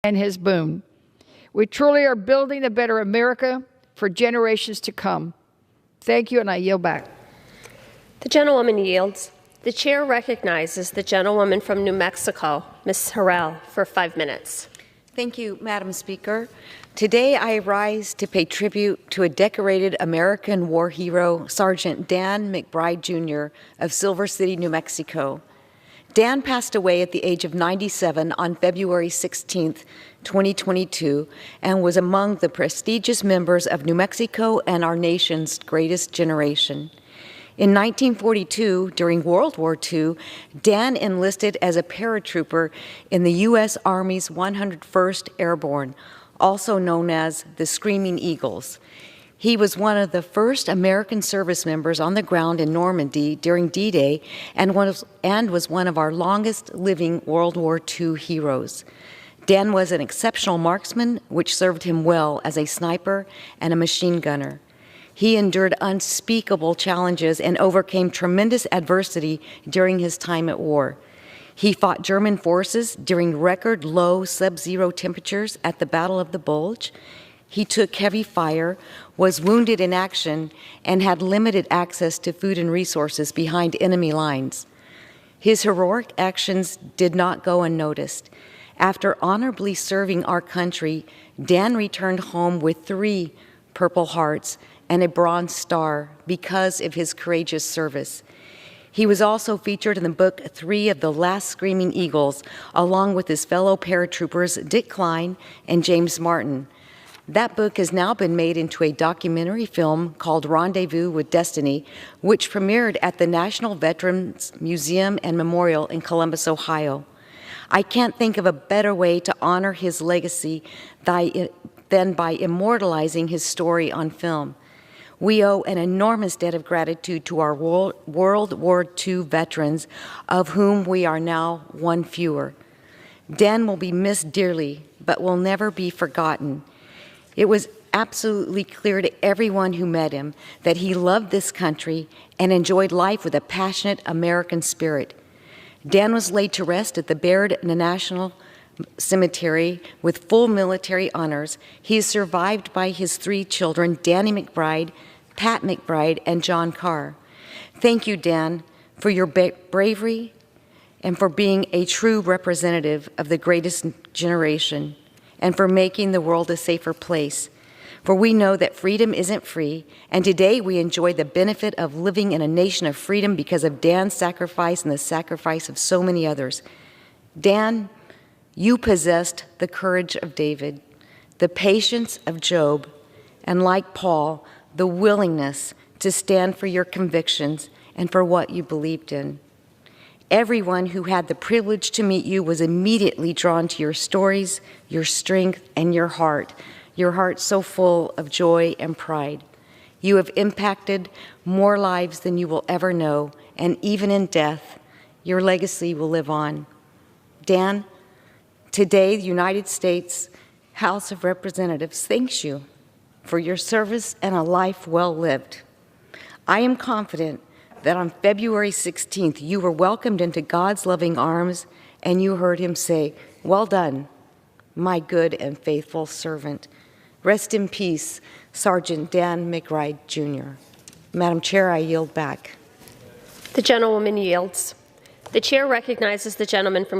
and his boon. We truly are building a better America for generations to come. Thank you, and I yield back. The gentlewoman yields. The chair recognizes the gentlewoman from New Mexico, Ms. Herrell, for 5 minutes. Thank you, Madam Speaker. Today I rise to pay tribute to a decorated American war hero, Sergeant Dan McBride Jr. of Silver City, New Mexico. Dan passed away at the age of 97 on February 16, 2022, and was among the prestigious members of New Mexico and our nation's greatest generation. In 1942, during World War II, Dan enlisted as a paratrooper in the U.S. Army's 101st Airborne, also known as the Screaming Eagles. He was one of the first American service members on the ground in Normandy during D-Day and was one of our longest-living World War II heroes. Dan was an exceptional marksman, which served him well as a sniper and a machine gunner. He endured unspeakable challenges and overcame tremendous adversity during his time at war. He fought German forces during record low sub-zero temperatures at the Battle of the Bulge. He took heavy fire, was wounded in action, and had limited access to food and resources behind enemy lines. His heroic actions did not go unnoticed. After honorably serving our country, Dan returned home with 3 Purple Hearts and a Bronze Star because of his courageous service. He was also featured in the book 3 of The Last Screaming Eagles, along with his fellow paratroopers Dick Klein and James Martin. That book has now been made into a documentary film called Rendezvous with Destiny, which premiered at the National Veterans Museum and Memorial in Columbus, Ohio. I can't think of a better way to honor his legacy than by immortalizing his story on film. We owe an enormous debt of gratitude to our World War II veterans, of whom we are now one fewer. Dan will be missed dearly, but will never be forgotten. It was absolutely clear to everyone who met him that he loved this country and enjoyed life with a passionate American spirit. Dan was laid to rest at the Baird National Cemetery with full military honors. He is survived by his 3 children, Danny McBride, Pat McBride, and John Carr. Thank you, Dan, for your bravery and for being a true representative of the greatest generation, and for making the world a safer place. For we know that freedom isn't free, and today we enjoy the benefit of living in a nation of freedom because of Dan's sacrifice and the sacrifice of so many others. Dan, you possessed the courage of David, the patience of Job, and like Paul, the willingness to stand for your convictions and for what you believed in. Everyone who had the privilege to meet you was immediately drawn to your stories, your strength, and your heart so full of joy and pride. You have impacted more lives than you will ever know, and even in death, your legacy will live on. Dan, today, the United States House of Representatives thanks you for your service and a life well lived. I am confident that on February 16th, you were welcomed into God's loving arms and you heard him say, "Well done, my good and faithful servant." Rest in peace, Sergeant Dan McBride Jr. Madam Chair, I yield back. The gentlewoman yields. The chair recognizes the gentleman from